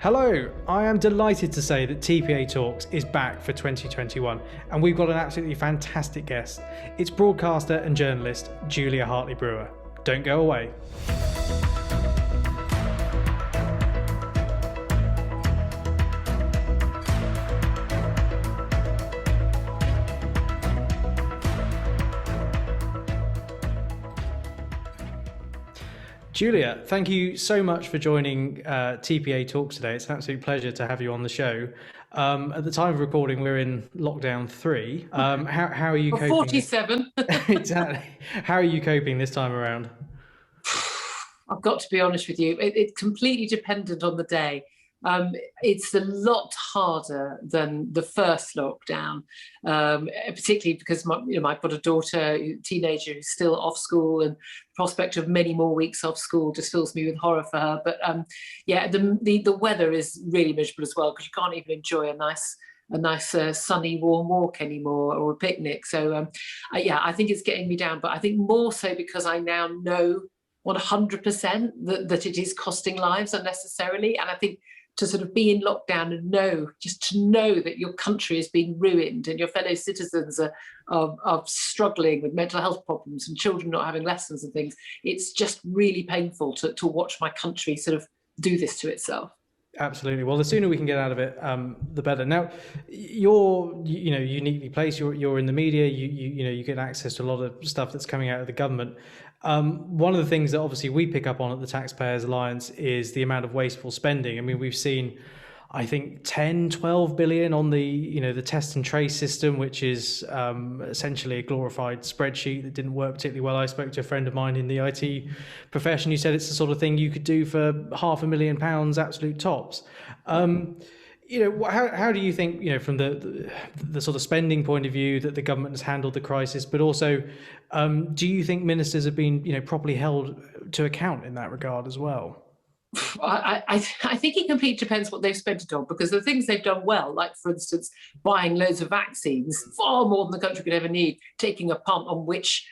Hello, I am delighted to say that TPA Talks is back for 2021, and we've got an absolutely fantastic guest. It's broadcaster and journalist Julia Hartley-Brewer. Don't go away. Julia, thank you so much for joining TPA Talks today. It's an absolute pleasure to have you on the show. At the time of recording, we're in lockdown 3. How are you coping? 47. Exactly. How are you coping this time around? I've got to be honest with you, it's completely dependent on the day. It's a lot harder than the first lockdown, particularly because I've got a daughter, a teenager who's still off school, and the prospect of many more weeks off school just fills me with horror for her. But the weather is really miserable as well, because you can't even enjoy a nice sunny warm walk anymore, or a picnic. So I think it's getting me down, but I think more so because I now know 100% that it is costing lives unnecessarily. And I think to sort of be in lockdown and know that your country is being ruined and your fellow citizens are struggling with mental health problems and children not having lessons and things, it's just really painful to watch my country sort of do this to itself. Absolutely. Well, the sooner we can get out of it, the better. Now, you're uniquely placed. You're in the media. You get access to a lot of stuff that's coming out of the government. One of the things that obviously we pick up on at the Taxpayers Alliance is the amount of wasteful spending. I mean, we've seen, I think, 10, 12 billion on the test and trace system, which is essentially a glorified spreadsheet that didn't work particularly well. I spoke to a friend of mine in the IT profession who said it's the sort of thing you could do for £500,000 absolute tops. How do you think, from the sort of spending point of view, that the government has handled the crisis, but also do you think ministers have been, properly held to account in that regard as well? I think it completely depends what they've spent it on, because the things they've done well, like, for instance, buying loads of vaccines, far more than the country could ever need, taking a punt on which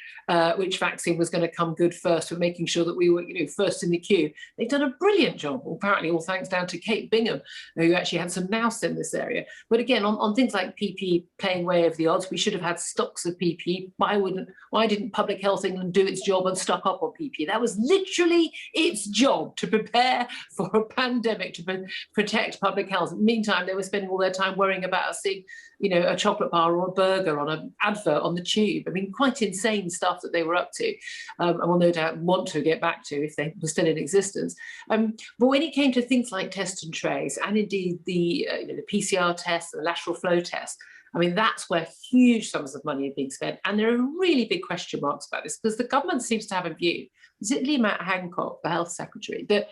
vaccine was going to come good first, for making sure that we were first in the queue. They've done a brilliant job, apparently all thanks down to Kate Bingham, who actually had some nous in this area. But again, on things like PPE playing way over the odds, we should have had stocks of PPE. Why didn't Public Health England do its job and stock up on PPE? That was literally its job, to prepare for a pandemic, to protect public health. Meantime, they were spending all their time worrying about us seeing a chocolate bar or a burger on an advert on the tube. I mean, quite insane stuff that they were up to, and will no doubt want to get back to if they were still in existence. But when it came to things like test and trace, and indeed the PCR test, the lateral flow test, I mean, that's where huge sums of money are being spent. And there are really big question marks about this, because the government seems to have a view, particularly Matt Hancock, the health secretary, that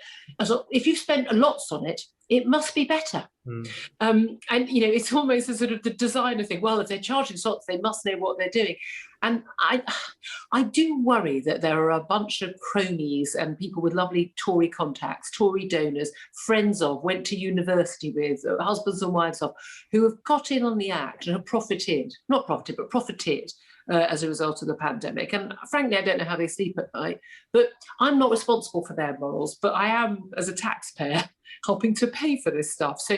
if you've spent lots on it, it must be better. And it's almost a sort of the designer thing. Well, if they're charging lots, they must know what they're doing. And I do worry that there are a bunch of cronies and people with lovely Tory contacts, Tory donors, friends of, went to university with, husbands and wives of, who have got in on the act and have profited as a result of the pandemic. And frankly, I don't know how they sleep at night, but I'm not responsible for their morals, but I am, as a taxpayer, helping to pay for this stuff. So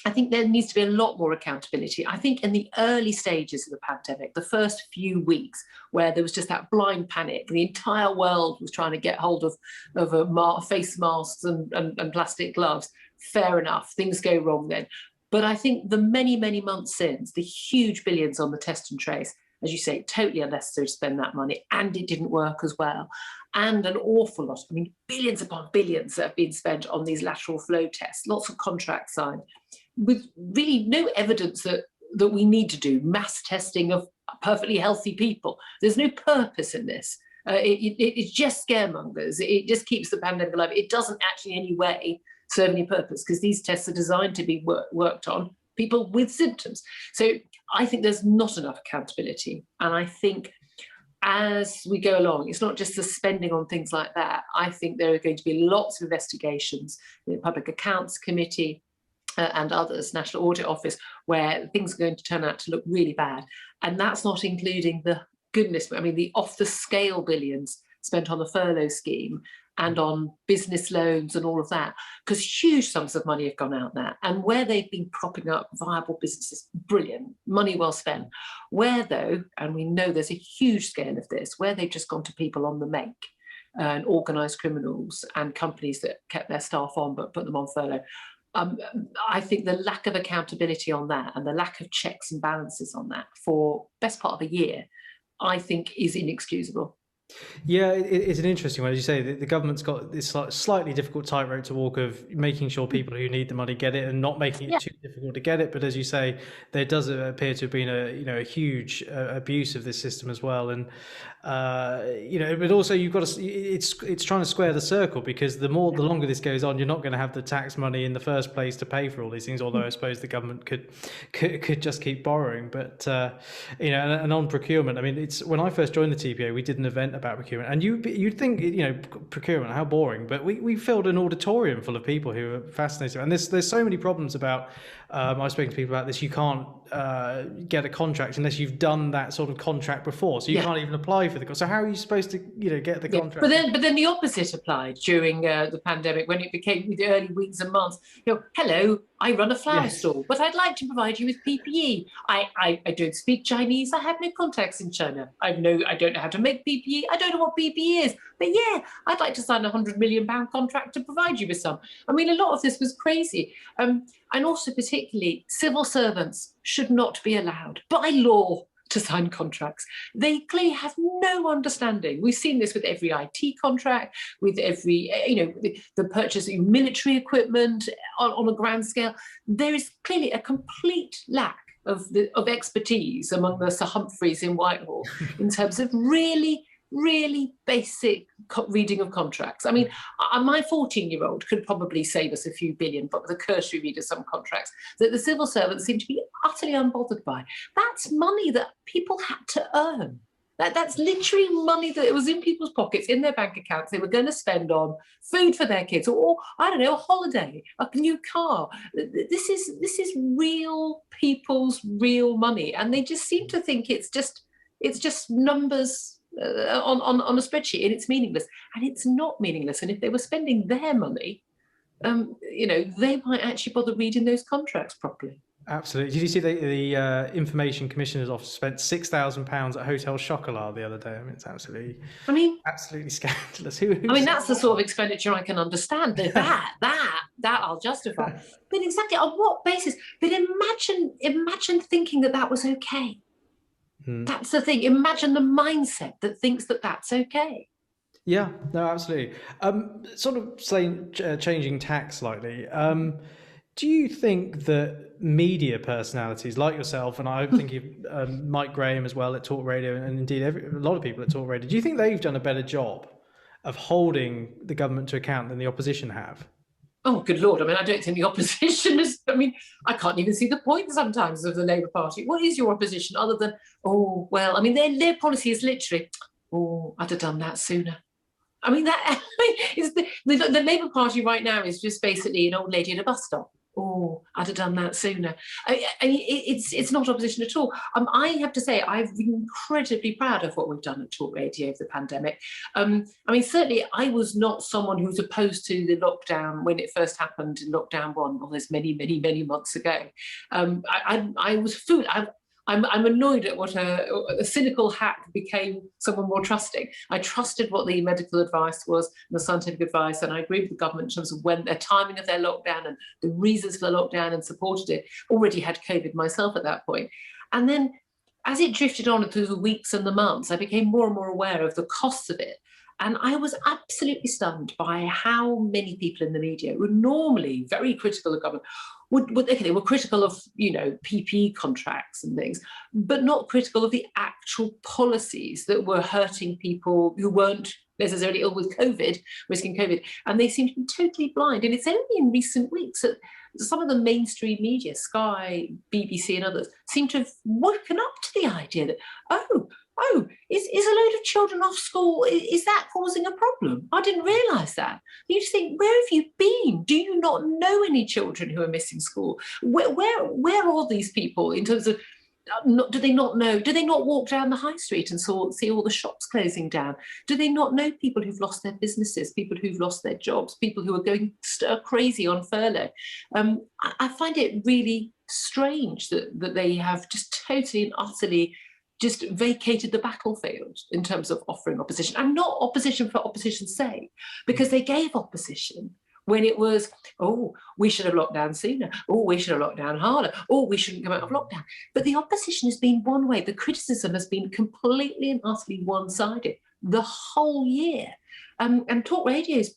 I think there needs to be a lot more accountability. I think in the early stages of the pandemic, the first few weeks, where there was just that blind panic, the entire world was trying to get hold of face masks and plastic gloves, fair enough, things go wrong then. But I think the many, many months since, the huge billions on the test and trace, as you say, totally unnecessary to spend that money, and it didn't work as well. And an awful lot, I mean, billions upon billions that have been spent on these lateral flow tests, lots of contracts signed, with really no evidence that we need to do mass testing of perfectly healthy people. There's no purpose in this. It's just scaremongers. It just keeps the pandemic alive. It doesn't actually in any way serve any purpose, because these tests are designed to be worked on people with symptoms. So I think there's not enough accountability. And I think as we go along, it's not just the spending on things like that. I think there are going to be lots of investigations, the Public Accounts Committee and others, National Audit Office, where things are going to turn out to look really bad. And that's not including the off-the-scale billions spent on the furlough scheme and on business loans and all of that, because huge sums of money have gone out there. And where they've been propping up viable businesses, brilliant, money well spent. Where though, and we know there's a huge scale of this, where they've just gone to people on the make, and organised criminals and companies that kept their staff on but put them on furlough. I think the lack of accountability on that and the lack of checks and balances on that for best part of a year, I think is inexcusable. Yeah, it's an interesting one. As you say, the government's got this slightly difficult tightrope to walk of making sure people who need the money get it and not making it too difficult to get it. But as you say, there does appear to have been a huge abuse of this system as well. And but also you've got to, it's trying to square the circle, because the longer this goes on, you're not going to have the tax money in the first place to pay for all these things. Although I suppose the government could just keep borrowing. But and on procurement, I mean, it's when I first joined the TPA, we did an event about procurement, and you'd think procurement, how boring, but we filled an auditorium full of people who are fascinated. And there's so many problems about. I've spoken to people about this. You can't get a contract unless you've done that sort of contract before, so you can't even apply for the. So how are you supposed to get the contract? But then the opposite applied during the pandemic, when it became the early weeks and months. Hello, I run a flower store, but I'd like to provide you with PPE. I don't speak Chinese. I have no contacts in China. I don't know how to make PPE. I don't know what PPE is. But yeah, I'd like to sign a £100 million contract to provide you with some. I mean, a lot of this was crazy. And also particularly civil servants should not be allowed by law to sign contracts. They clearly have no understanding. We've seen this with every IT contract, with every, the purchase of military equipment on a grand scale. There is clearly a complete lack of expertise among the Sir Humphreys in Whitehall in terms of really basic reading of contracts. I mean, my 14-year-old could probably save us a few billion, but with a cursory read of some contracts that the civil servants seem to be utterly unbothered by. That's money that people had to earn. That's literally money that was in people's pockets, in their bank accounts. They were going to spend on food for their kids, or I don't know, a holiday, a new car. This is real people's real money, and they just seem to think it's just numbers on a spreadsheet, and it's meaningless. And it's not meaningless. And if they were spending their money, they might actually bother reading those contracts properly. Absolutely. Did you see the Information Commissioner's Office spent £6,000 at Hotel Chocolat the other day? I mean, it's absolutely scandalous. That's the sort of expenditure I can understand. That I'll justify. But exactly on what basis? But imagine thinking that was okay. That's the thing. Imagine the mindset that thinks that that's okay. Yeah, no, absolutely. Sort of changing tack slightly. Do you think that media personalities like yourself, and I think Mike Graham as well at talkRADIO, and indeed a lot of people at talkRADIO, do you think they've done a better job of holding the government to account than the opposition have? Oh, good Lord. I mean, I don't think the opposition is, I can't even see the point sometimes of the Labour Party. What is your opposition other than, their policy is literally, I'd have done that sooner. I mean, that is the Labour Party right now is just basically an old lady at a bus stop. I'd have done that sooner. It's not opposition at all. I have to say, I've been incredibly proud of what we've done at talkRADIO over the pandemic. Certainly I was not someone who was opposed to the lockdown when it first happened in lockdown 1, all those many months ago. I was fooled. I'm annoyed at what a cynical hack became someone more trusting. I trusted what the medical advice was and the scientific advice, and I agreed with the government in terms of when their timing of their lockdown and the reasons for the lockdown, and supported it. Already had COVID myself at that point. And then as it drifted on through the weeks and the months, I became more and more aware of the costs of it. And I was absolutely stunned by how many people in the media who were normally very critical of government they were critical of, PPE contracts and things, but not critical of the actual policies that were hurting people who weren't necessarily ill with COVID, risking COVID. And they seemed to be totally blind. And it's only in recent weeks that some of the mainstream media, Sky, BBC and others, seem to have woken up to the idea that, is a load of children off school, is that causing a problem? I didn't realise that. You just think, where have you been? Do you not know any children who are missing school? Where are all these people in terms of do they not know? Do they not walk down the high street and see all the shops closing down? Do they not know people who've lost their businesses, people who've lost their jobs, people who are going stir crazy on furlough? I find it really strange that they have just totally and utterly just vacated the battlefield in terms of offering opposition. And not opposition for opposition's sake, because they gave opposition when it was, oh, we should have locked down sooner. Oh, we should have locked down harder. Oh, we shouldn't come out of lockdown. But the opposition has been one way. The criticism has been completely and utterly one-sided the whole year. And talkRADIO is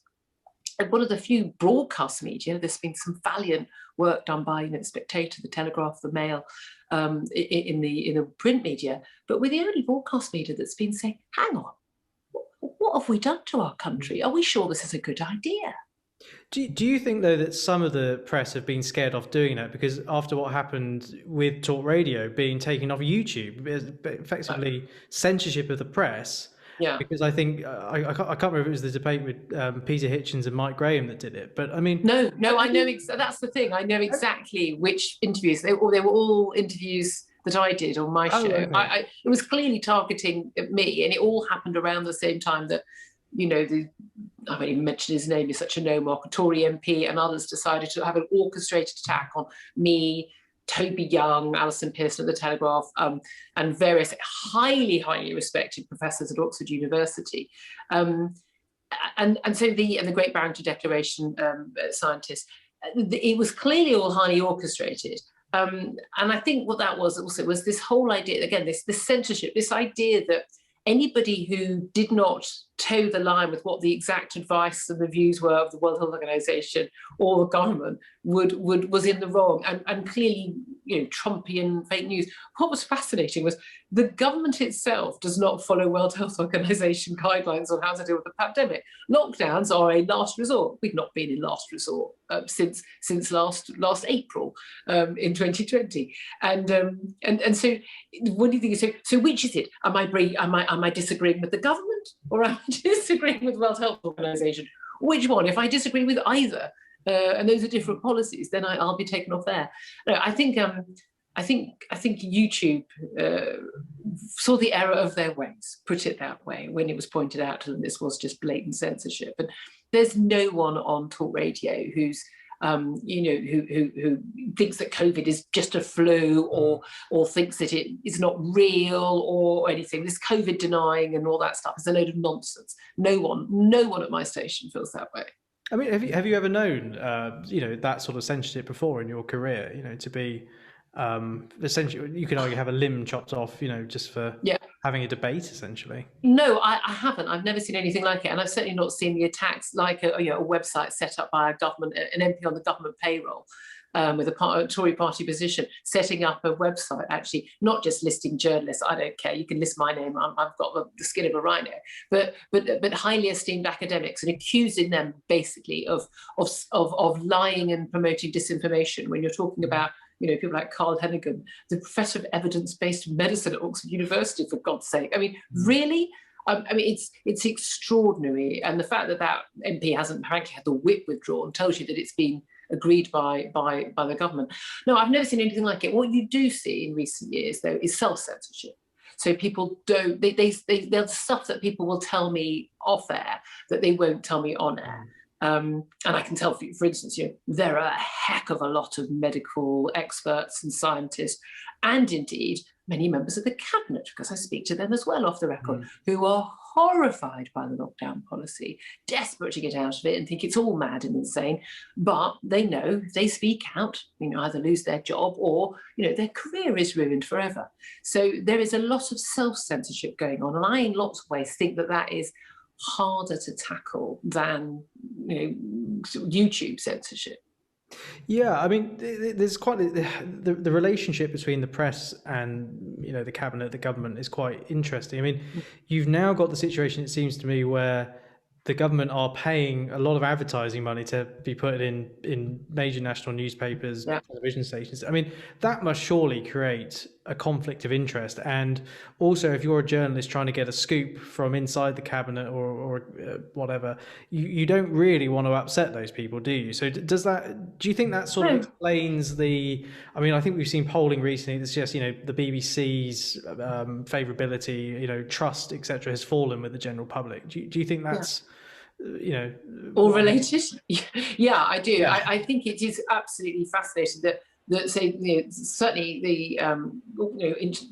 one of the few broadcast media. There's been some valiant work done by the Spectator, the Telegraph, the Mail, in the print media. But we're the only broadcast media that's been saying, hang on, what have we done to our country? Are we sure this is a good idea? Do you think, though, that some of the press have been scared off doing that? Because after what happened with talkRADIO being taken off YouTube, effectively censorship of the press. Yeah. Because I think, I can't remember if it was the debate with Peter Hitchens and Mike Graham that did it. But I mean... No, I know, that's the thing. I know exactly which interviews. They were all interviews that I did on my show. Okay. It was clearly targeting me, and it all happened around the same time that, I won't even mention his name, he's such a no-mark, a Tory MP and others decided to have an orchestrated attack on me, Toby Young, Alison Pearson at the Telegraph, and various highly, highly respected professors at Oxford University. And so the Great Barrington Declaration scientists, it was clearly all highly orchestrated. And I think what that was also was this whole idea, again, this censorship, this idea that anybody who did not toe the line with what the exact advice and the views were of the World Health Organization or the government was in the wrong, and clearly, Trumpian fake news. What was fascinating was the government itself does not follow World Health Organization guidelines on how to deal with the pandemic. Lockdowns are a last resort. We've not been in last resort since last April in 2020, and so what do you think? So which is it? Am I disagreeing with the government, or am I disagreeing with the World Health Organization? Which one? If I disagree with either, and those are different policies, then I'll be taken off there. No, I think YouTube saw the error of their ways, put it that way, when it was pointed out to them this was just blatant censorship. And there's no one on talkRADIO who's who thinks that COVID is just a flu, or thinks that it is not real or anything. This COVID denying and all that stuff is a load of nonsense. No one at my station feels that way. I mean, have you ever known that sort of censorship before in your career? To be essentially, you could argue, have a limb chopped off, just for having a debate, essentially. No, I haven't. I've never seen anything like it, and I've certainly not seen the attacks like a website set up by a government, an MP on the government payroll, with a Tory party position, setting up a website, actually not just listing journalists. I don't care. You can list my name. I've got the skin of a rhino. But highly esteemed academics, and accusing them basically of lying and promoting disinformation when you're talking about people like Carl Hennigan, the professor of evidence-based medicine at Oxford University, for God's sake. I mean, really? It's extraordinary. And the fact that MP hasn't frankly had the whip withdrawn tells you that it's been agreed by the government. No, I've never seen anything like it. What you do see in recent years, though, is self-censorship. So people don't, there's stuff that people will tell me off air that they won't tell me on air. And I can tell, for instance, there are a heck of a lot of medical experts and scientists, and indeed many members of the cabinet, because I speak to them as well off the record, who are horrified by the lockdown policy, desperate to get out of it and think it's all mad and insane. But they know if they speak out, either lose their job or, their career is ruined forever. So there is a lot of self-censorship going on. And I, in lots of ways, think that is harder to tackle than YouTube censorship. Yeah, I mean, there's quite the relationship between the press and the cabinet, the government, is quite interesting. I mean, you've now got the situation, it seems to me, where the government are paying a lot of advertising money to be put in major national newspapers, television stations. I mean, that must surely create a conflict of interest. And also, if you're a journalist trying to get a scoop from inside the cabinet or whatever, you don't really want to upset those people, do you? So do you think that sort of explains I mean, I think we've seen polling recently that suggests, the BBC's favourability, trust, etc., has fallen with the general public. Do you think that's, all related? Yeah, I do. Yeah. I think it is absolutely fascinating that say, certainly the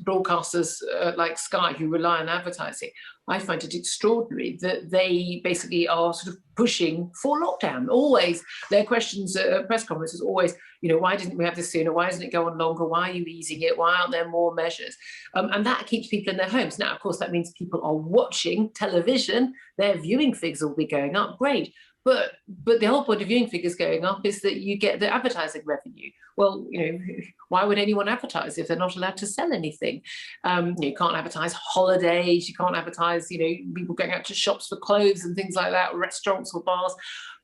broadcasters like Sky, who rely on advertising, I find it extraordinary that they basically are sort of pushing for lockdown. Always their questions at press conferences always, why didn't we have this sooner? Why doesn't it go on longer? Why are you easing it? Why aren't there more measures? And that keeps people in their homes. Now, of course, that means people are watching television. Their viewing figures will be going up. Great. But the whole point of viewing figures going up is that you get the advertising revenue. Well, why would anyone advertise if they're not allowed to sell anything? You can't advertise holidays. You can't advertise, people going out to shops for clothes and things like that, or restaurants or bars.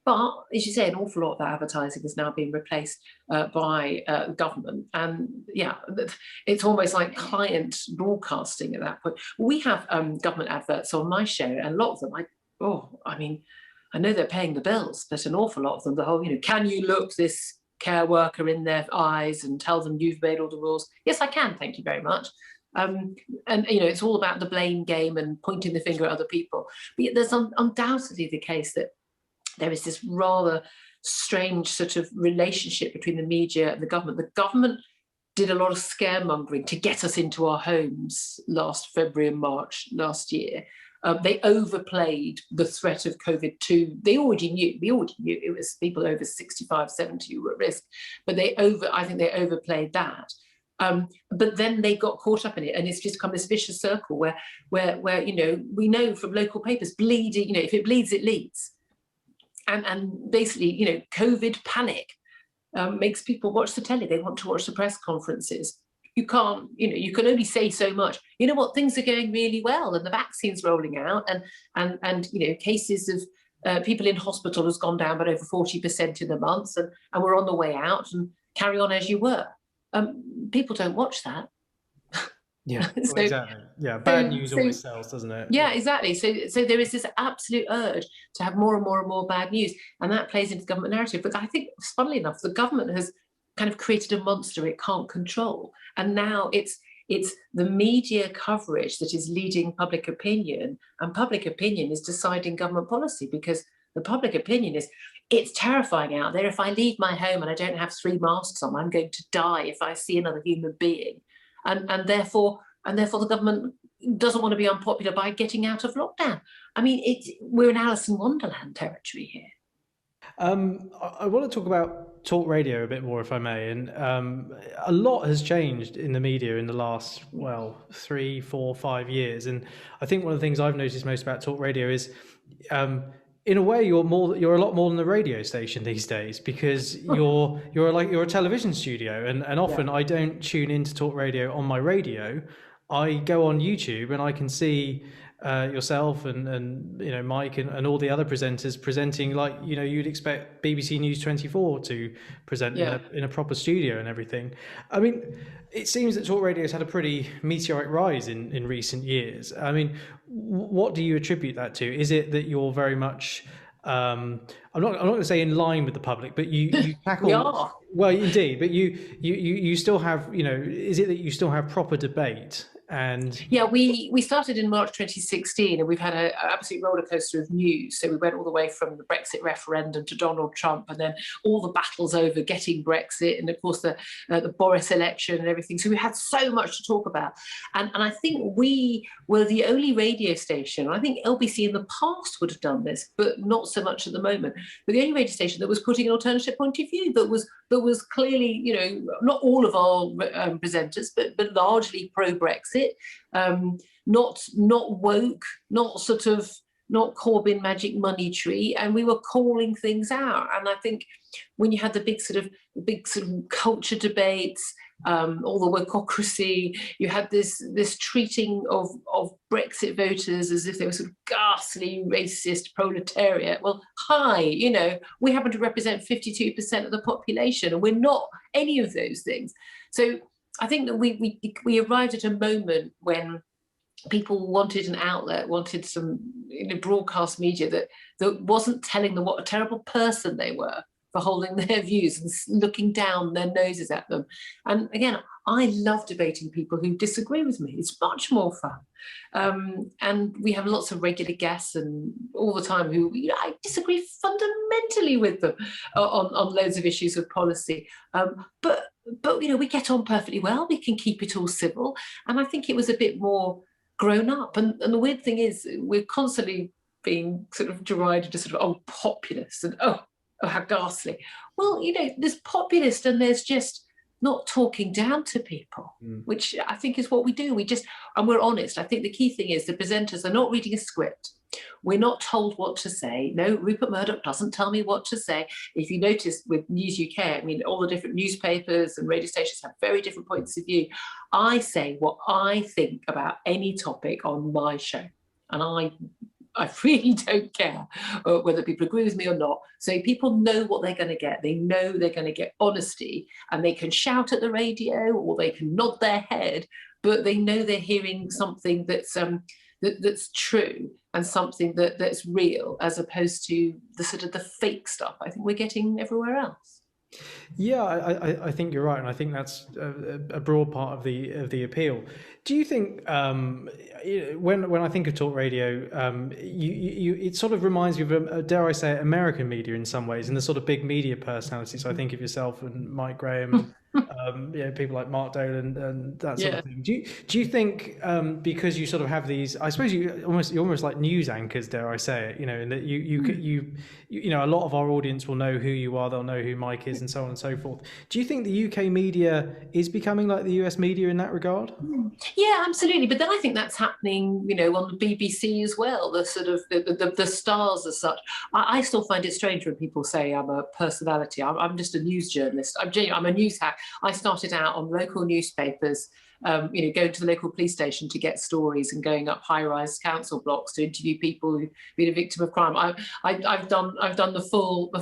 But as you say, an awful lot of that advertising is now being replaced by the government. And yeah, it's almost like client broadcasting at that point. We have government adverts on my show, and a lot of them, I know they're paying the bills, but an awful lot of them, the whole, can you look this care worker in their eyes and tell them you've made all the rules? Yes, I can, thank you very much. And it's all about the blame game and pointing the finger at other people. But yet there's undoubtedly the case that there is this rather strange sort of relationship between the media and the government. The government did a lot of scaremongering to get us into our homes last February and March last year. They overplayed the threat of COVID-2. We already knew it was people over 65, 70 who were at risk, but I think they overplayed that. But then they got caught up in it, and it's just become this vicious circle where we know from local papers, bleeding, if it bleeds, it leads. And basically, COVID panic makes people watch the telly. They want to watch the press conferences. You can't, you can only say so much. You know what? Things are going really well, and the vaccine's rolling out, and cases of people in hospital has gone down by over 40% in a month, and we're on the way out, and carry on as you were. People don't watch that. Yeah, exactly. Yeah, bad news always sells, doesn't it? Yeah, exactly. So there is this absolute urge to have more and more and more bad news, and that plays into the government narrative. But I think, funnily enough, the government has kind of created a monster it can't control, and now it's the media coverage that is leading public opinion, and public opinion is deciding government policy, because the public opinion is, it's terrifying out there. If I leave my home and I don't have 3 masks on, I'm going to die if I see another human being. And therefore the government doesn't want to be unpopular by getting out of lockdown. I mean, we're in Alice in Wonderland territory here. I want to talk about talkRADIO a bit more, if I may. And a lot has changed in the media in the last, 3, 4, 5 years. And I think one of the things I've noticed most about talkRADIO is, in a way, you're a lot more than a radio station these days, because you're a television studio, and often I don't tune into talkRADIO on my radio. I go on YouTube and I can see yourself and Mike and all the other presenters presenting like you'd expect BBC News 24 to present in a proper studio and everything. I mean, it seems that talkRADIO has had a pretty meteoric rise in recent years. I mean, what do you attribute that to? Is it that you're very much I'm not going to say in line with the public, but you tackle. We are. Well, indeed, but you still have, is it that you still have proper debate? And yeah, we started in March 2016, and we've had an absolute roller coaster of news. So we went all the way from the Brexit referendum to Donald Trump, and then all the battles over getting Brexit, and of course the Boris election and everything. So we had so much to talk about, and I think we were the only radio station. I think LBC in the past would have done this, but not so much at the moment. But the only radio station that was putting an alternative point of view, that was clearly, not all of our presenters, but largely pro-Brexit. Not woke, not Corbyn magic money tree, and we were calling things out. And I think when you had the big sort of culture debates, all the wokeocracy, you had this treating of Brexit voters as if they were sort of ghastly, racist proletariat. Well, we happen to represent 52% of the population, and we're not any of those things. So I think that we arrived at a moment when people wanted an outlet, wanted some broadcast media that wasn't telling them what a terrible person they were for holding their views and looking down their noses at them. And again, I love debating people who disagree with me. It's much more fun. And we have lots of regular guests and all the time who I disagree fundamentally with them on loads of issues of policy. But we get on perfectly well. We can keep it all civil. And I think it was a bit more grown up. And the weird thing is we're constantly being sort of derided as sort of, populist and oh, how ghastly. Well, there's populist and there's just not talking down to people, which I think is what we do. And we're honest. I think the key thing is the presenters are not reading a script. We're not told what to say. No, Rupert Murdoch doesn't tell me what to say. If you notice with News UK, all the different newspapers and radio stations have very different points of view. I say what I think about any topic on my show. And I really don't care whether people agree with me or not. So people know what they're going to get. They know they're going to get honesty, and they can shout at the radio or they can nod their head, but they know they're hearing something that's true and something that's real, as opposed to the sort of the fake stuff I think we're getting everywhere else. Yeah, I think you're right, and I think that's a broad part of the appeal. Do you think when I think of talk radio, it sort of reminds me of, dare I say it, American media in some ways, and the sort of big media personalities. So I think of yourself and Mike Graham, people like Mark Dolan and that sort of thing. Do you think because you sort of have these, I suppose you're almost like news anchors, dare I say it, in that you a lot of our audience will know who you are, they'll know who Mike is, and so on and so forth. Do you think the UK media is becoming like the US media in that regard? Yeah, absolutely. But then I think that's happening, on the BBC as well. The sort of the stars as such. I still find it strange when people say I'm a personality. I'm just a news journalist. I'm a news hack. I started out on local newspapers, going to the local police station to get stories and going up high-rise council blocks to interview people who've been a victim of crime. I've done the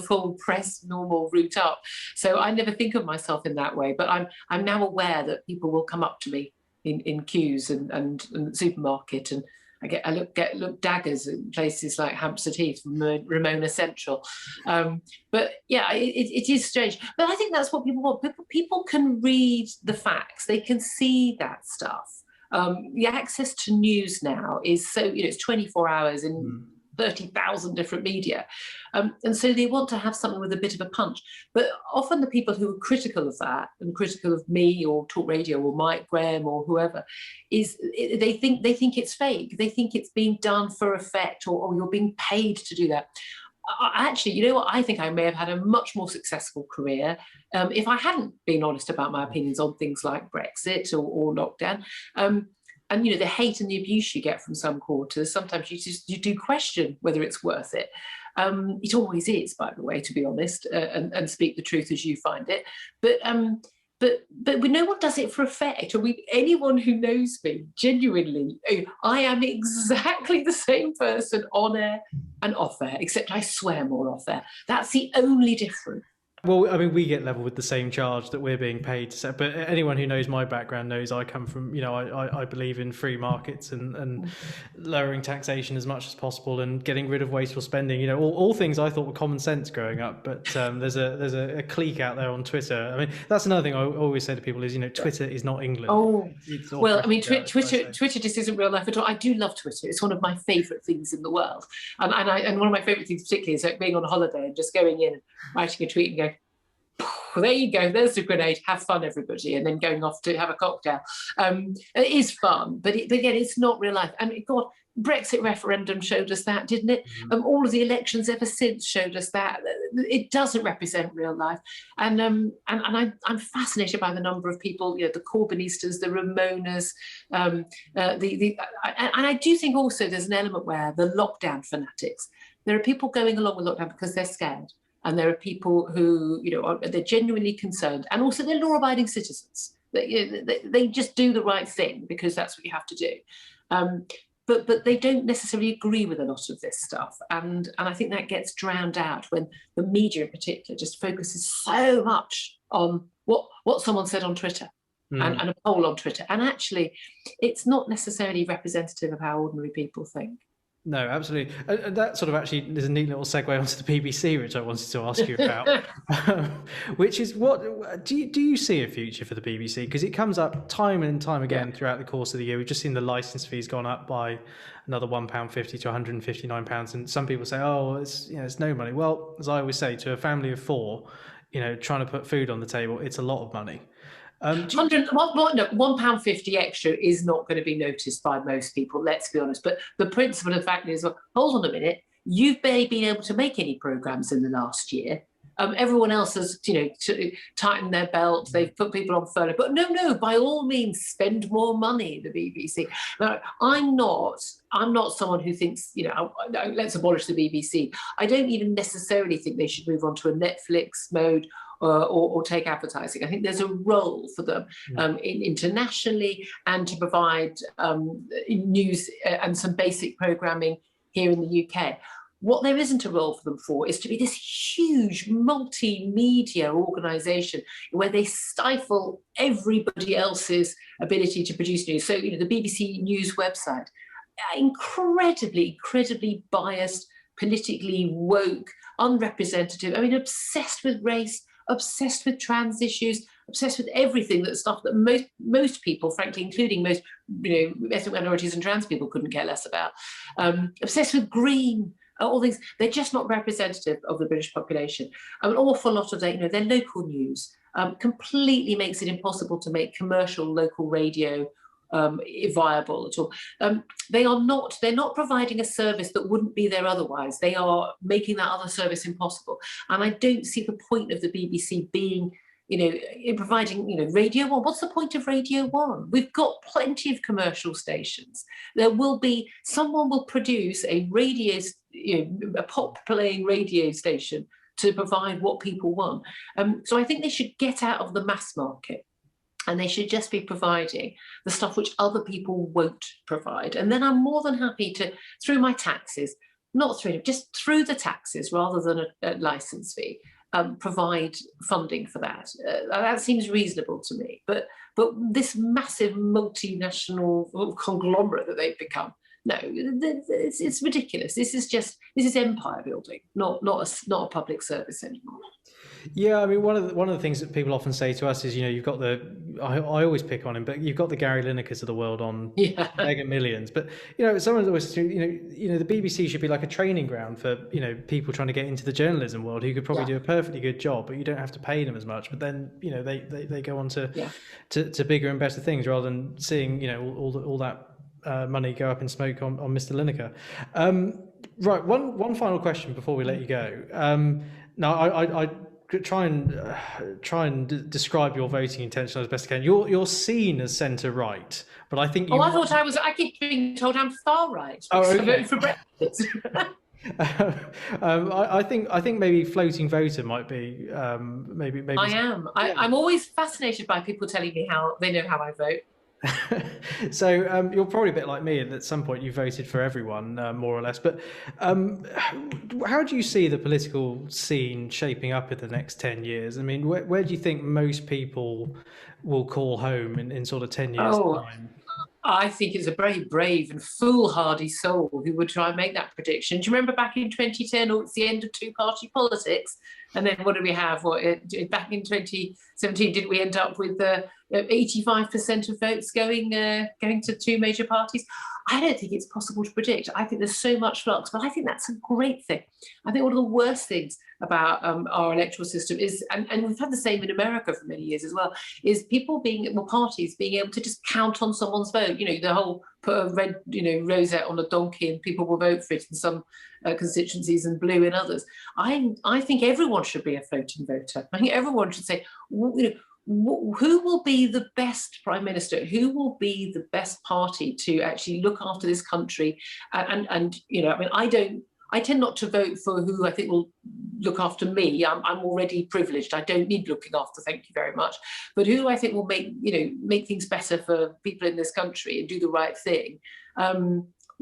full press normal route up. So I never think of myself in that way. But I'm now aware that people will come up to me in queues and the supermarket, and I look daggers in places like Hampstead Heath, Ramona Central. But yeah, it is strange. But I think that's what people want. People can read the facts. They can see that stuff. The access to news now is so, it's 24 hours in 30,000 different media. And so they want to have something with a bit of a punch. But often the people who are critical of that and critical of me or talk radio or Mike Graham or whoever they think it's fake. They think it's being done for effect, or you're being paid to do that. Actually, you know what? I think I may have had a much more successful career if I hadn't been honest about my opinions on things like Brexit or lockdown. And the hate and the abuse you get from some quarters, sometimes you do question whether it's worth it. It always is, by the way, to be honest, and speak the truth as you find it. But no one does it for effect. Anyone who knows me, genuinely, I am exactly the same person on air and off air, except I swear more off air. That's the only difference. Well, we get leveled with the same charge that we're being paid to set. But anyone who knows my background knows I come from, I believe in free markets and lowering taxation as much as possible and getting rid of wasteful spending. All things I thought were common sense growing up. But there's a clique out there on Twitter. That's another thing I always say to people is, Twitter is not England. Oh, well, Twitter just isn't real life at all. I do love Twitter. It's one of my favourite things in the world. And one of my favourite things particularly is like being on holiday and just going in and writing a tweet and going, there you go, there's the grenade, have fun everybody, and then going off to have a cocktail. It is fun, but again, it's not real life. And God, Brexit referendum showed us that, didn't it? All of the elections ever since showed us that. It doesn't represent real life. And I'm fascinated by the number of people, the Corbynistas, the Ramonas, and I do think also there's an element where the lockdown fanatics, there are people going along with lockdown because they're scared. And there are people who, they're genuinely concerned, and also they're law-abiding citizens. They just do the right thing because that's what you have to do. But they don't necessarily agree with a lot of this stuff, and I think that gets drowned out when the media, in particular, just focuses so much on what someone said on Twitter. and a poll on Twitter. And actually, it's not necessarily representative of how ordinary people think. No, absolutely. And that sort of actually is a neat little segue onto the BBC, which I wanted to ask you about, which is what do you see a future for the BBC? Because it comes up time and time again throughout the course of the year. We've just seen the licence fees gone up by another £1.50 to £159, and some people say, "Oh, it's no money." Well, as I always say, to a family of four, trying to put food on the table, it's a lot of money. £1.50 extra is not going to be noticed by most people, let's be honest. But the principle of the fact is, well, hold on a minute, you've barely been able to make any programmes in the last year. Everyone else has, tightened their belt. They've put people on furlough. But no, by all means, spend more money, the BBC. Now, I'm not someone who thinks, let's abolish the BBC. I don't even necessarily think they should move on to a Netflix mode or take advertising. I think there's a role for them internationally, and to provide news and some basic programming here in the UK. What there isn't a role for them for is to be this huge multimedia organisation where they stifle everybody else's ability to produce news. So, the BBC News website, incredibly biased, politically woke, unrepresentative. I mean, obsessed with race, obsessed with trans issues, obsessed with everything, that stuff that most people, frankly, including most ethnic minorities and trans people, couldn't care less about. Obsessed with green. All things, they're just not representative of the British population. An awful lot of their local news completely makes it impossible to make commercial local radio viable at all. They're not providing a service that wouldn't be there otherwise. They are making that other service impossible. And I don't see the point of the BBC being, in providing, Radio 1. What's the point of Radio 1? We've got plenty of commercial stations. Someone will produce a radio, a pop-playing radio station to provide what people want. So I think they should get out of the mass market, and they should just be providing the stuff which other people won't provide. And then I'm more than happy to, through my taxes, just through the taxes rather than a licence fee, provide funding for that. That seems reasonable to me. But this massive multinational conglomerate that they've become, no, it's ridiculous. This is empire building, not a public service anymore. Yeah, I mean, one of the things that people often say to us is, you've got I always pick on him, but you've got the Gary Linekers of the world on Mega Millions. But someone's always, the BBC should be like a training ground for people trying to get into the journalism world who could probably do a perfectly good job, but you don't have to pay them as much. But then they go on to bigger and better things, rather than seeing all that money go up in smoke on Mr. Lineker. Right, one final question before we let you go. Now I try and describe your voting intention as best I can. You're seen as centre right, but I think I keep being told I'm far right. Oh, okay. I voted for Brexit. I think maybe floating voter might be maybe. I am. I'm always fascinated by people telling me how they know how I vote. So you're probably a bit like me. At some point, you voted for everyone, more or less. But how do you see the political scene shaping up in the next 10 years? I mean, where do you think most people will call home in sort of 10 years' time? I think it's a very brave and foolhardy soul who would try and make that prediction. Do you remember back in 2010, it's the end of two-party politics? And then what did we have? Back in 2017, did we end up with 85% of votes going to two major parties? I don't think it's possible to predict. I think there's so much flux, but I think that's a great thing. I think one of the worst things about our electoral system is, and we've had the same in America for many years as well, is parties being able to just count on someone's vote. The whole put a red, rosette on a donkey and people will vote for it in some constituencies and blue in others. I think everyone should be a floating voter. I think everyone should say, who will be the best prime minister? Who will be the best party to actually look after this country? I tend not to vote for who I think will look after me. I'm already privileged. I don't need looking after, thank you very much. But who I think will make things better for people in this country and do the right thing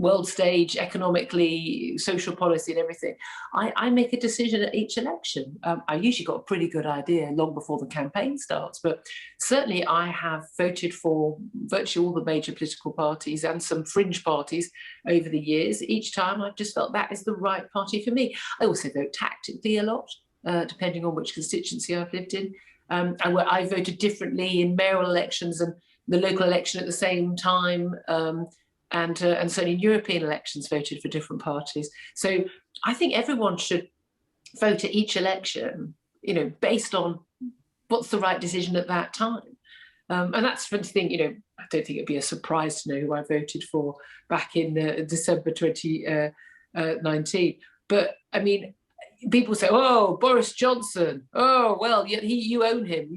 world stage, economically, social policy and everything, I make a decision at each election. I usually got a pretty good idea long before the campaign starts, but certainly I have voted for virtually all the major political parties and some fringe parties over the years. Each time I've just felt that is the right party for me. I also vote tactically a lot, depending on which constituency I've lived in. I voted differently in mayoral elections and the local election at the same time. And certainly in European elections voted for different parties. So I think everyone should vote at each election, based on what's the right decision at that time. And that's the thing, I don't think it'd be a surprise to know who I voted for back in December 2019. But I mean, people say, "Oh, Boris Johnson. Oh, well, you own him.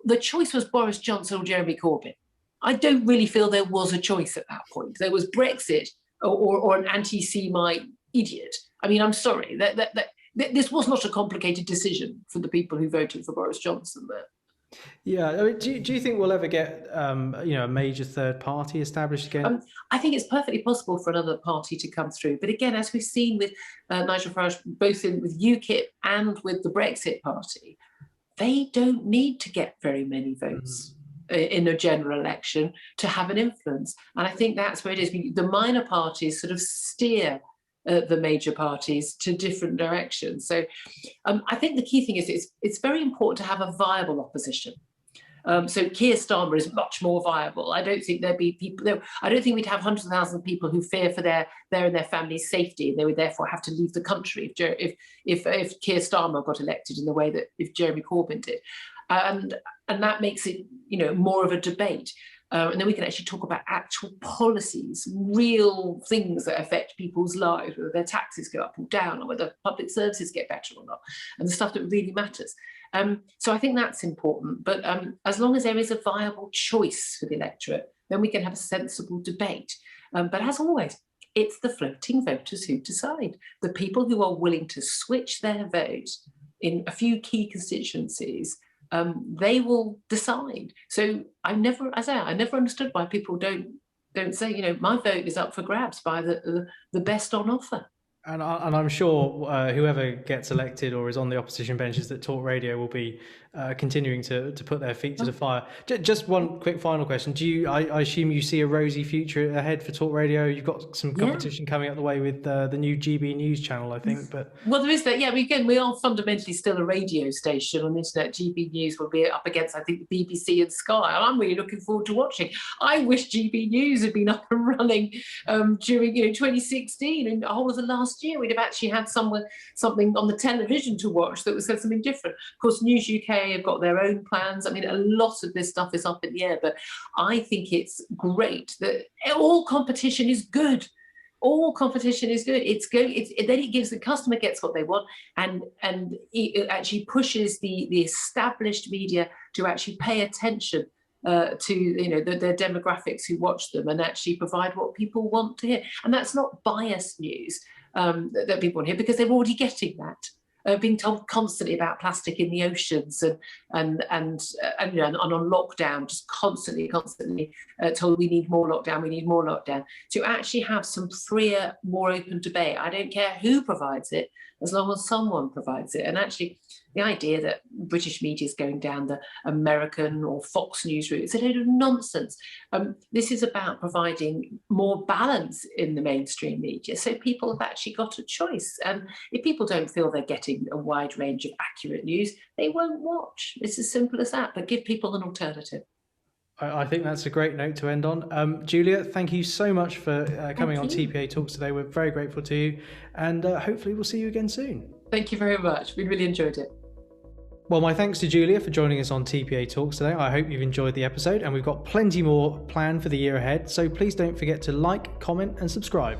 The choice was Boris Johnson or Jeremy Corbyn." I don't really feel there was a choice at that point. There was Brexit or an anti-Semite idiot. I mean, I'm sorry. This was not a complicated decision for the people who voted for Boris Johnson there. Yeah. I mean, do you think we'll ever get a major third party established again? I think it's perfectly possible for another party to come through. But again, as we've seen with Nigel Farage, both with UKIP and with the Brexit Party, they don't need to get very many votes in a general election to have an influence. And I think that's where it is. The minor parties sort of steer the major parties to different directions. So I think the key thing is it's very important to have a viable opposition. So Keir Starmer is much more viable. I don't think there'd be people. I don't think we'd have hundreds of thousands of people who fear for their and their family's safety, and they would therefore have to leave the country if Keir Starmer got elected in the way that if Jeremy Corbyn did. And that makes it, more of a debate. And then we can actually talk about actual policies, real things that affect people's lives, whether their taxes go up or down, or whether public services get better or not, and the stuff that really matters. So I think that's important. But as long as there is a viable choice for the electorate, then we can have a sensible debate. But as always, it's the floating voters who decide. The people who are willing to switch their vote in a few key constituencies, they will decide. So I never understood why people don't say, my vote is up for grabs by the best on offer. And I'm sure whoever gets elected or is on the opposition benches at talkRADIO will be continuing to put their feet to the fire. Just one quick final question. I assume you see a rosy future ahead for talkRADIO? You've got some competition coming up the way with the new GB News channel, I think. But well, there is that. Yeah, we are fundamentally still a radio station on the internet. GB News will be up against, I think, the BBC and Sky. And I'm really looking forward to watching. I wish GB News had been up and running during 2016 and the whole of the last year. We'd have actually had something on the television to watch that was something different. Of course, News UK have got their own plans. I mean, a lot of this stuff is up in the air, but I think it's great that all competition is good. All competition is good. Then it gives the customer gets what they want, and it actually pushes the established media to actually pay attention to their demographics who watch them and actually provide what people want to hear. And that's not biased news that people want to hear, because they're already getting that. Being told constantly about plastic in the oceans and on lockdown, just constantly told we need more lockdown. To actually have some freer, more open debate. I don't care who provides it, as long as someone provides it. And actually, the idea that British media is going down the American or Fox News route, it's a load of nonsense. This is about providing more balance in the mainstream media, so people have actually got a choice. And if people don't feel they're getting a wide range of accurate news, they won't watch. It's as simple as that, but give people an alternative. I think that's a great note to end on. Julia, thank you so much for coming on TPA Talks today. We're very grateful to you, and hopefully we'll see you again soon. Thank you very much. We really enjoyed it. Well, my thanks to Julia for joining us on TPA Talks today. I hope you've enjoyed the episode, and we've got plenty more planned for the year ahead. So please don't forget to like, comment, and subscribe.